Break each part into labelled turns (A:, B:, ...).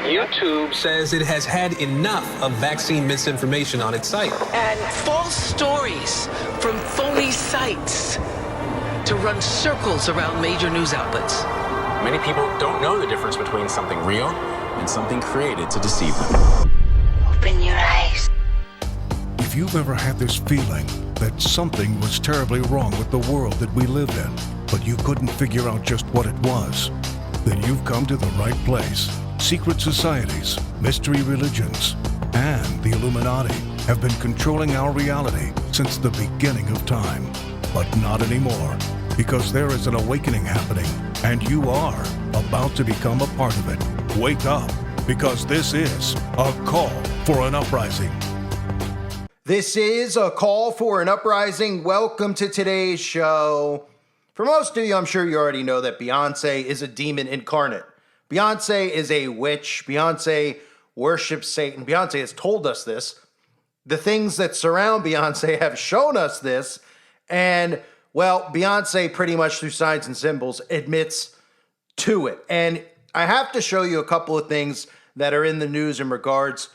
A: YouTube says it has had enough of vaccine misinformation on its site.
B: And false stories from phony sites to run circles around major news outlets.
C: Many people don't know the difference between something real and something created to deceive them.
D: Open your eyes.
E: If you've ever had this feeling that something was terribly wrong with the world that we live in, but you couldn't figure out just what it was, then you've come to the right place. Secret societies, mystery religions, and the Illuminati have been controlling our reality since the beginning of time. But not anymore, because there is an awakening happening, and you are about to become a part of it. Wake up, because this is a call for an uprising.
F: This is a call for an uprising. Welcome to today's show. For most of you, I'm sure you already know that Beyonce is a demon incarnate. Beyonce is a witch. Beyonce worships Satan. Beyonce has told us this. The things that surround Beyonce have shown us this. And, well, Beyonce pretty much through signs and symbols admits to it. And I have to show you a couple of things that are in the news in regards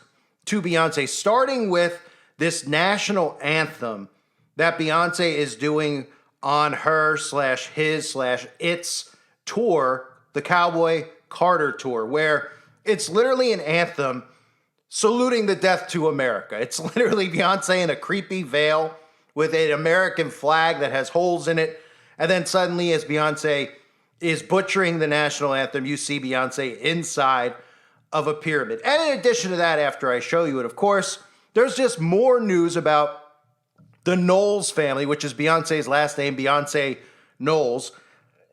F: to Beyonce, starting with this national anthem that Beyonce is doing on her /his/its tour, the Cowboy Carter tour, where it's literally an anthem saluting the death to America. It's literally Beyonce in a creepy veil with an American flag that has holes in it. And then suddenly, as Beyonce is butchering the national anthem, you see Beyonce inside of a pyramid. And in addition to that, after I show you it, of course, there's just more news about the Knowles family, which is Beyonce's last name, Beyonce Knowles.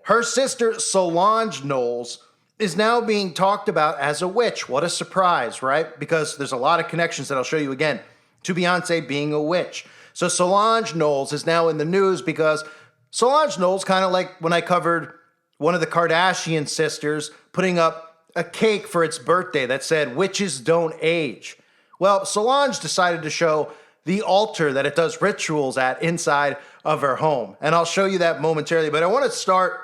F: Her sister, Solange Knowles, is now being talked about as a witch. What a surprise, right? Because there's a lot of connections that I'll show you again to Beyonce being a witch. So Solange Knowles is now in the news because Solange Knowles, kind of like when I covered one of the Kardashian sisters putting up a cake for its birthday that said, "Witches don't age." Well, Solange decided to show the altar that it does rituals at inside of her home. And I'll show you that momentarily. But I want to start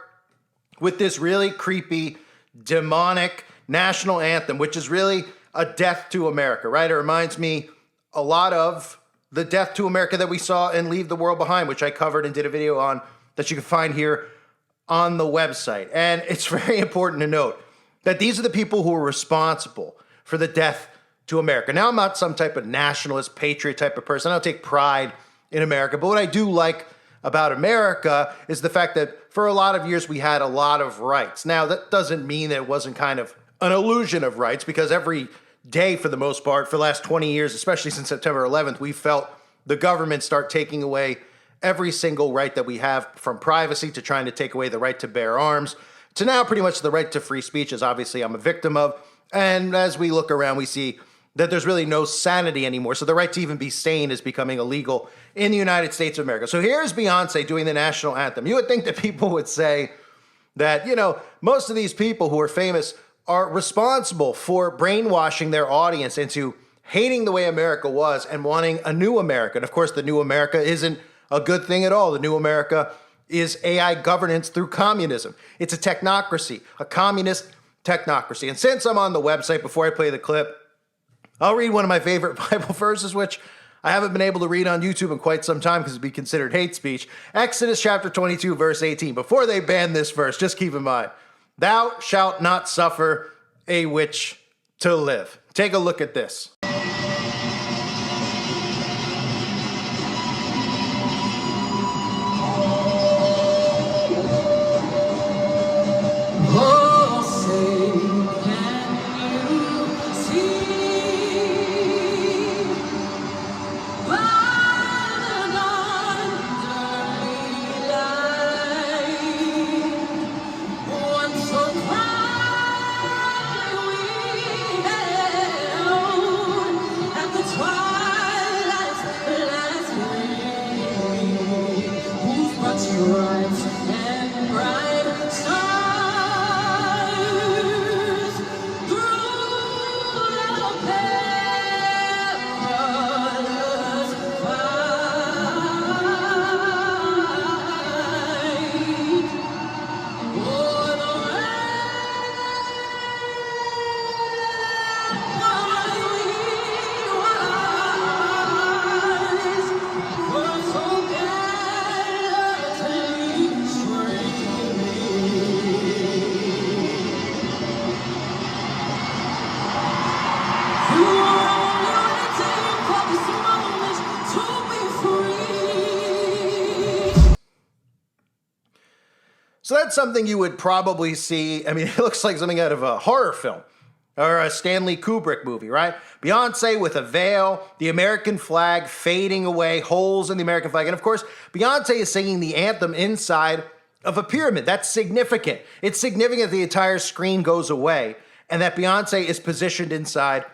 F: with this really creepy, demonic national anthem, which is really a death to America, right? It reminds me a lot of the death to America that we saw in Leave the World Behind, which I covered and did a video on that you can find here on the website. And it's very important to note that these are the people who are responsible for the death to America. Now, I'm not some type of nationalist, patriot type of person. I don't take pride in America. But what I do like about America is the fact that for a lot of years we had a lot of rights. Now, that doesn't mean that it wasn't kind of an illusion of rights, because every day, for the most part, for the last 20 years, especially since September 11th, we felt the government start taking away every single right that we have, from privacy to trying to take away the right to bear arms, to now pretty much the right to free speech, as obviously I'm a victim of. And as we look around, we see that there's really no sanity anymore. So the right to even be sane is becoming illegal in the United States of America. So here's Beyonce doing the national anthem. You would think that people would say that, you know, most of these people who are famous are responsible for brainwashing their audience into hating the way America was and wanting a new America. And of course, the new America isn't a good thing at all. The new America is AI governance through communism. It's a technocracy, a communist technocracy. And since I'm on the website, before I play the clip, I'll read one of my favorite Bible verses, which I haven't been able to read on YouTube in quite some time because it'd be considered hate speech. Exodus chapter 22, verse 18. Before they ban this verse, just keep in mind, "Thou shalt not suffer a witch to live." Take a look at this. not something you would probably see. I mean, it looks like something out of a horror film or a Stanley Kubrick movie, right? Beyonce with a veil, the American flag fading away, holes in the American flag. And of course, Beyonce is singing the anthem inside of a pyramid. That's significant. It's significant the entire screen goes away and that Beyonce is positioned inside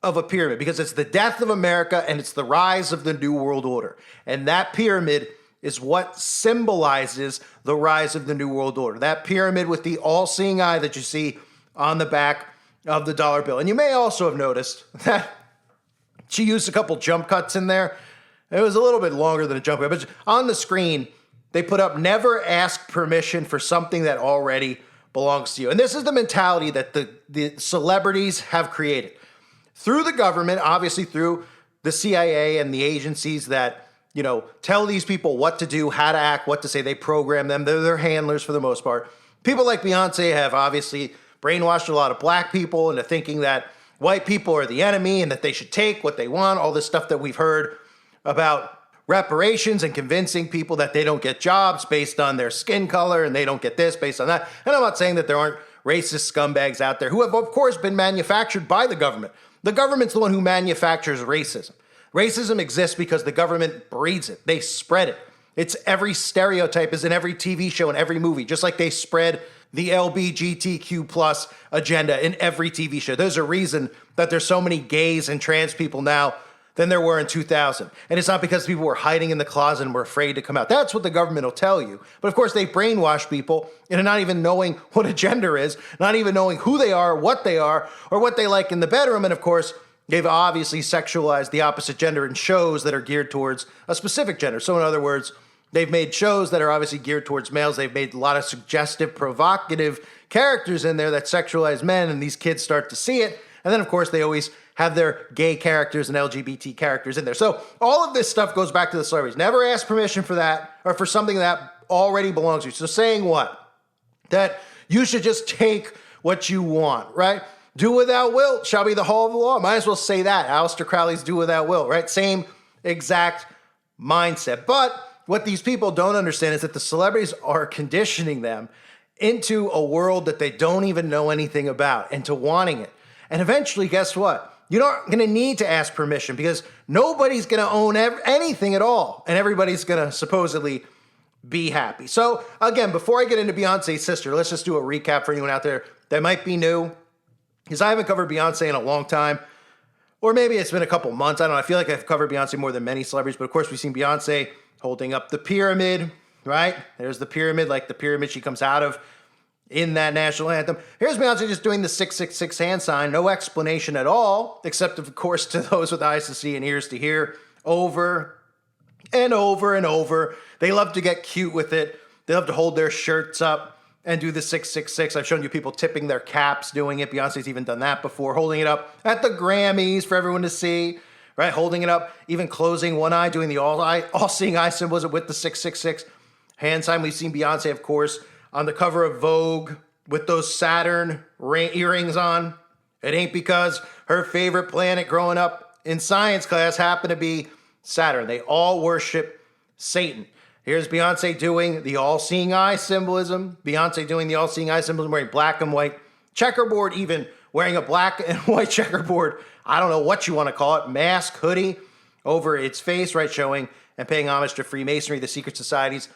F: of a pyramid because it's the death of America and it's the rise of the New World Order. And that pyramid is what symbolizes the rise of the New World Order. That pyramid with the all-seeing eye that you see on the back of the dollar bill. And you may also have noticed that she used a couple jump cuts in there. It was a little bit longer than a jump cut, but on the screen, they put up never ask permission for something that already belongs to you. And this is the mentality that the celebrities have created. Through the government, obviously through the CIA and the agencies that, you know, tell these people what to do, how to act, what to say. They program them. They're their handlers for the most part. People like Beyonce have obviously brainwashed a lot of black people into thinking that white people are the enemy and that they should take what they want, all this stuff that we've heard about reparations and convincing people that they don't get jobs based on their skin color and they don't get this based on that. And I'm not saying that there aren't racist scumbags out there who have, of course, been manufactured by the government. The government's the one who manufactures racism. Racism exists because the government breeds it. They spread it. It's every stereotype is in every TV show and every movie, just like they spread the LGBTQ plus agenda in every TV show. There's a reason that there's so many gays and trans people now than there were in 2000. And it's not because people were hiding in the closet and were afraid to come out. That's what the government will tell you. But of course, they brainwash people into not even knowing what a gender is, not even knowing who they are, or what they like in the bedroom. And of course, they've obviously sexualized the opposite gender in shows that are geared towards a specific gender. So in other words, they've made shows that are obviously geared towards males. They've made a lot of suggestive, provocative characters in there that sexualize men, and these kids start to see it. And then, of course, they always have their gay characters and LGBT characters in there. So all of this stuff goes back to the celebrities. Never ask permission for that or for something that already belongs to you. So saying what? That you should just take what you want, right? Do without will shall be the whole of the law. Might as well say that. Aleister Crowley's do without will, right? Same exact mindset. But what these people don't understand is that the celebrities are conditioning them into a world that they don't even know anything about, into wanting it. And eventually, guess what? You're not going to need to ask permission because nobody's going to own anything at all. And everybody's going to supposedly be happy. So again, before I get into Beyonce's sister, let's just do a recap for anyone out there that might be new. Because I haven't covered Beyonce in a long time. Or maybe it's been a couple months. I don't know. I feel like I've covered Beyonce more than many celebrities. But of course, we've seen Beyonce holding up the pyramid, right? There's the pyramid, like the pyramid she comes out of in that national anthem. Here's Beyonce just doing the 666 hand sign. No explanation at all, except, of course, to those with eyes to see and ears to hear. Over and over and over. They love to get cute with it. They love to hold their shirts up and do the 666. I've shown you people tipping their caps doing it. Beyonce's even done that before, holding it up at the Grammys for everyone to see, right? Holding it up, even closing one eye, doing the all-seeing eye symbolism with the 666 hand sign. We've seen Beyonce, of course, on the cover of Vogue with those Saturn earrings on. It ain't because her favorite planet growing up in science class happened to be Saturn. They all worship Satan. Here's Beyonce doing the all-seeing eye symbolism. Beyonce doing the all-seeing eye symbolism, wearing black and white checkerboard, even wearing a black and white checkerboard, I don't know what you want to call it, mask, hoodie over its face, right, showing and paying homage to Freemasonry, the secret societies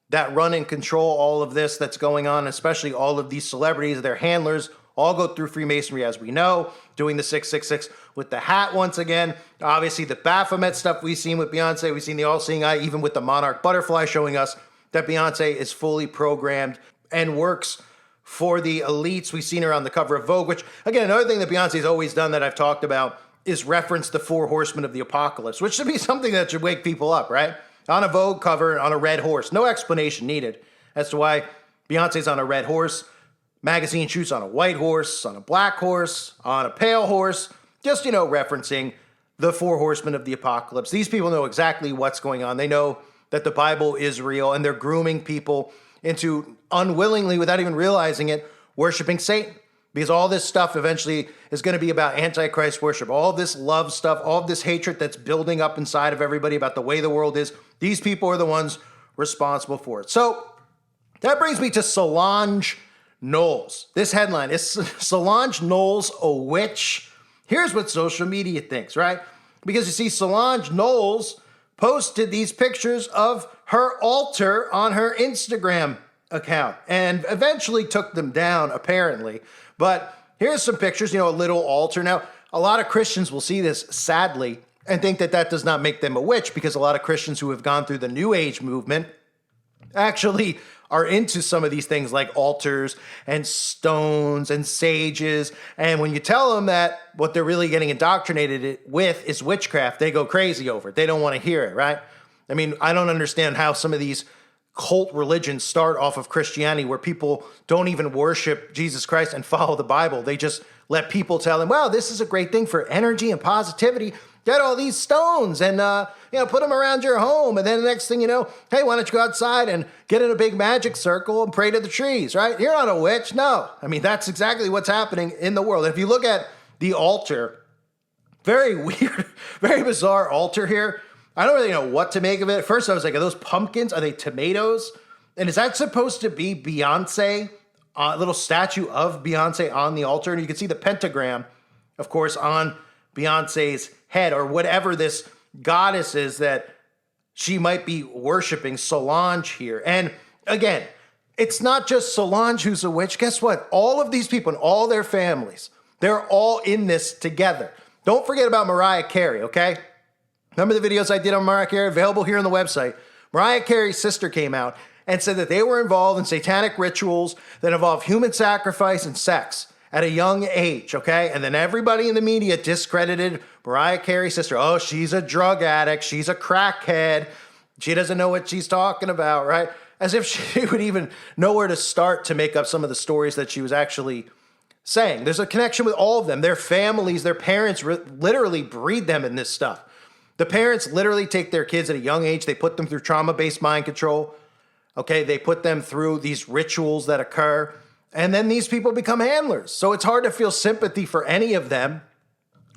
F: that run and control all of this that's going on, especially all of these celebrities, their handlers, all go through Freemasonry, as we know, doing the 666 with the hat once again. Obviously, the Baphomet stuff we've seen with Beyonce. We've seen the all-seeing eye, even with the monarch butterfly, showing us that Beyonce is fully programmed and works for the elites. We've seen her on the cover of Vogue, which, again, another thing that Beyonce's always done that I've talked about is reference the four horsemen of the apocalypse, which should be something that should wake people up, right? On a Vogue cover, on a red horse. No explanation needed as to why Beyonce's on a red horse. Magazine shoots on a white horse, on a black horse, on a pale horse. Just, referencing the four horsemen of the apocalypse. These people know exactly what's going on. They know that the Bible is real, and they're grooming people into unwillingly, without even realizing it, worshiping Satan. Because all this stuff eventually is going to be about Antichrist worship. All this love stuff, all this hatred that's building up inside of everybody about the way the world is. These people are the ones responsible for it. So That brings me to Solange Knowles. This headline is Solange Knowles a witch? Here's what social media thinks, right? Because you see, Solange Knowles posted these pictures of her altar on her Instagram account and eventually took them down, apparently. But here's some pictures, a little altar. Now, a lot of Christians will see this, sadly, and think that that does not make them a witch, because a lot of Christians who have gone through the New Age movement actually are into some of these things like altars and stones and sages. And when you tell them that what they're really getting indoctrinated with is witchcraft, they go crazy over it. They don't want to hear it, right? I mean, I don't understand how some of these cult religions start off of Christianity, where people don't even worship Jesus Christ and follow the Bible. They just let people tell them, well, this is a great thing for energy and positivity. Get all these stones and, put them around your home. And then the next thing you know, hey, why don't you go outside and get in a big magic circle and pray to the trees, right? You're not a witch. No. I mean, that's exactly what's happening in the world. If you look at the altar, very weird, very bizarre altar here. I don't really know what to make of it. At first, I was like, are those pumpkins? Are they tomatoes? And is that supposed to be Beyonce? A little statue of Beyonce on the altar. And you can see the pentagram, of course, on Beyonce's head, or whatever this goddess is that she might be worshiping, Solange here. And again, it's not just Solange who's a witch. Guess what? All of these people and all their families, they're all in this together. Don't forget about Mariah Carey, okay? Remember the videos I did on Mariah Carey? Available here on the website. Mariah Carey's sister came out and said that they were involved in satanic rituals that involve human sacrifice and sex at a young age, okay? And then everybody in the media discredited Mariah Carey's sister. Oh, she's a drug addict. She's a crackhead. She doesn't know what she's talking about, right? As if she would even know where to start to make up some of the stories that she was actually saying. There's a connection with all of them. Their families, their parents literally breed them in this stuff. The parents literally take their kids at a young age. They put them through trauma-based mind control, okay? They put them through these rituals that occur. And then these people become handlers. So it's hard to feel sympathy for any of them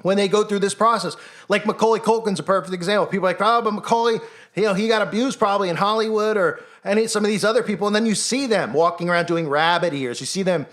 F: when they go through this process. Like Macaulay Culkin's a perfect example. People are like, oh, but Macaulay, he got abused probably in Hollywood or some of these other people. And then you see them walking around doing rabbit ears. You see them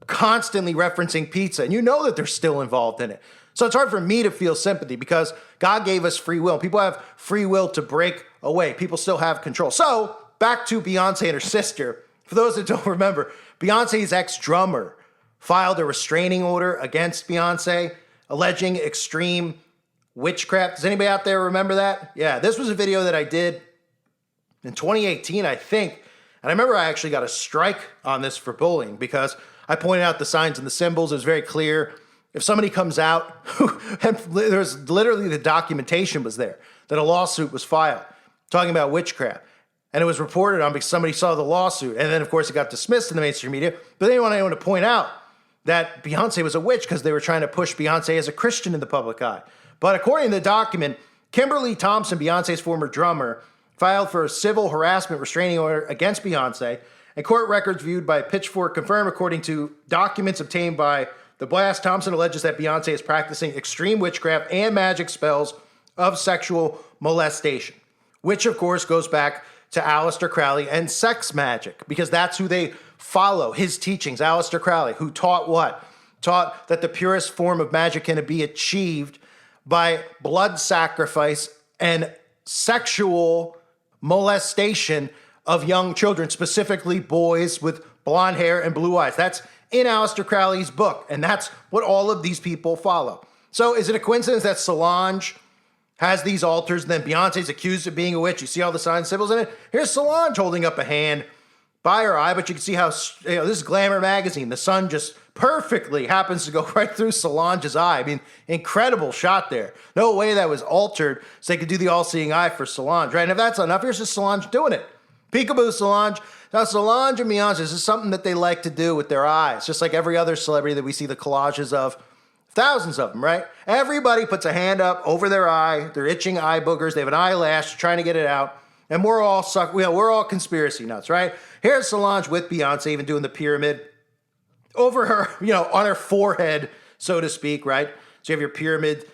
F: constantly referencing pizza. And you know that they're still involved in it. So it's hard for me to feel sympathy because God gave us free will. People have free will to break away. People still have control. So back to Beyonce and her sister. For those that don't remember, Beyonce's ex-drummer filed a restraining order against Beyonce, alleging extreme witchcraft. Does anybody out there remember that? Yeah, this was a video that I did in 2018, I think. And I remember I actually got a strike on this for bullying because I pointed out the signs and the symbols. It was very clear. If somebody comes out, and there's literally the documentation was there, that a lawsuit was filed talking about witchcraft. And it was reported on because somebody saw the lawsuit. And then, of course, it got dismissed in the mainstream media. But they want anyone to point out that Beyonce was a witch because they were trying to push Beyonce as a Christian in the public eye. But according to the document, Kimberly Thompson, Beyonce's former drummer, filed for a civil harassment restraining order against Beyonce. And court records viewed by Pitchfork confirm, according to documents obtained by The Blast, Thompson alleges that Beyonce is practicing extreme witchcraft and magic spells of sexual molestation, which, of course, goes back to Aleister Crowley and sex magic, because that's who they follow, his teachings. Aleister Crowley, who taught what? Taught that the purest form of magic can be achieved by blood sacrifice and sexual molestation of young children, specifically boys with blonde hair and blue eyes. That's in Aleister Crowley's book, and that's what all of these people follow. So is it a coincidence that Solange has these altars, and then Beyonce's accused of being a witch? You see all the signs, symbols in it? Here's Solange holding up a hand by her eye, but you can see how, this is Glamour magazine. The sun just perfectly happens to go right through Solange's eye. I mean, incredible shot there. No way that was altered so they could do the all-seeing eye for Solange, right? And if that's enough, here's just Solange doing it. Peekaboo, Solange. Now, Solange and Beyonce, this is something that they like to do with their eyes, just like every other celebrity that we see the collages of. Thousands of them, right? Everybody puts a hand up over their eye. They're itching eye boogers. They have an eyelash trying to get it out. And we're all we're all conspiracy nuts, right? Here's Solange with Beyonce even doing the pyramid over her, on her forehead, so to speak, right? So you have your pyramid,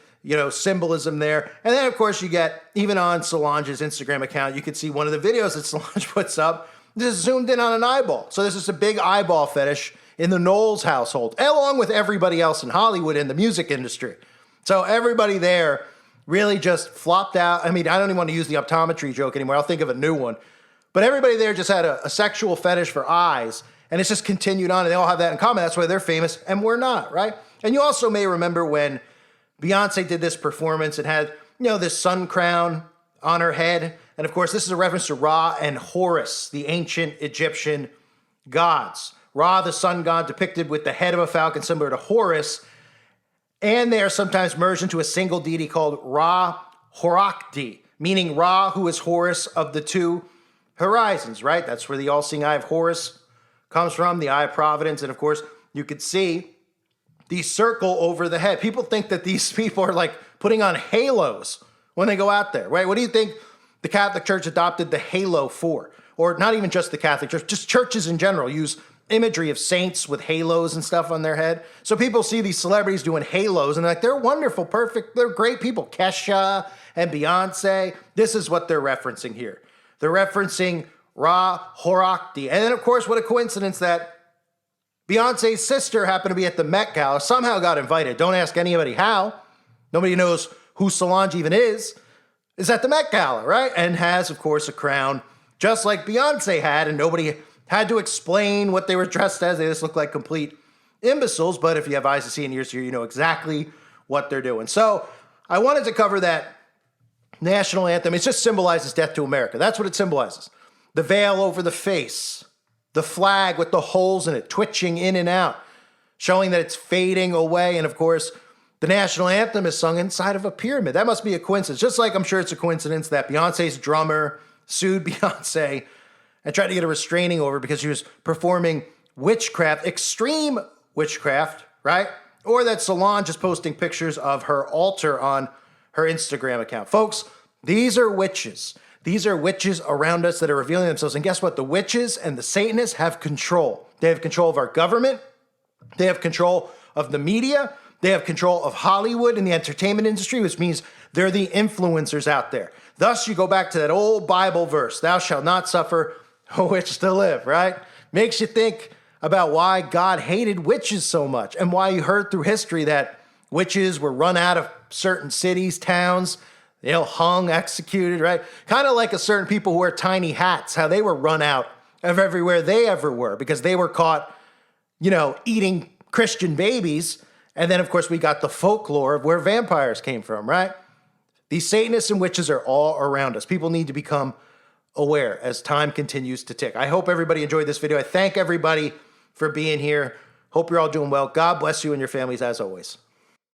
F: symbolism there. And then, of course, you get, even on Solange's Instagram account, you can see one of the videos that Solange puts up This is zoomed in on an eyeball. So this is a big eyeball fetish in the Knowles household, along with everybody else in Hollywood in the music industry. So everybody there really just flopped out. I mean, I don't even want to use the optometry joke anymore. I'll think of a new one. But everybody there just had a sexual fetish for eyes, and it's just continued on, and they all have that in common. That's why they're famous, and we're not, right? And you also may remember when Beyonce did this performance and had, this sun crown on her head. And of course, this is a reference to Ra and Horus, the ancient Egyptian gods. Ra, the sun god, depicted with the head of a falcon, similar to Horus. And they are sometimes merged into a single deity called Ra Horakti, meaning Ra, who is Horus of the two horizons, right? That's where the all-seeing eye of Horus comes from, the eye of providence. And of course, you could see the circle over the head. People think that these people are like putting on halos when they go out there, right? What do you think the Catholic Church adopted the halo for? Or not even just the Catholic Church, just churches in general use imagery of saints with halos and stuff on their head. So people see these celebrities doing halos and they're like, they're wonderful, perfect, they're great people. Kesha and Beyonce, this is what they're referencing here. They're referencing Ra Horakti. And then, of course, what a coincidence that Beyonce's sister happened to be at the Met Gala, somehow got invited. Don't ask anybody how. Nobody knows who Solange even is at the Met Gala, right? And has, of course, a crown just like Beyonce had, and nobody had to explain what they were dressed as. They just look like complete imbeciles, but if you have eyes to see and ears to hear, you know exactly what they're doing. So I wanted to cover that national anthem. It just symbolizes death to America. That's what it symbolizes. The veil over the face, the flag with the holes in it, twitching in and out, showing that it's fading away. And of course, the national anthem is sung inside of a pyramid. That must be a coincidence. Just like I'm sure it's a coincidence that Beyonce's drummer sued Beyonce and tried to get a restraining order because she was performing witchcraft, extreme witchcraft, right? Or that Solange is posting pictures of her altar on her Instagram account. Folks, these are witches. These are witches around us that are revealing themselves. And guess what? The witches and the Satanists have control. They have control of our government. They have control of the media. They have control of Hollywood and the entertainment industry, which means they're the influencers out there. Thus, you go back to that old Bible verse, thou shalt not suffer a witch to live, right? Makes you think about why God hated witches so much and why you heard through history that witches were run out of certain cities, towns, hung, executed, right? Kind of like a certain people who wear tiny hats, how they were run out of everywhere they ever were because they were caught, eating Christian babies. And then, of course, we got the folklore of where vampires came from, right? These Satanists and witches are all around us. People need to become aware as time continues to tick. I hope everybody enjoyed this video. I thank everybody for being here. Hope you're all doing well. God bless you and your families as always.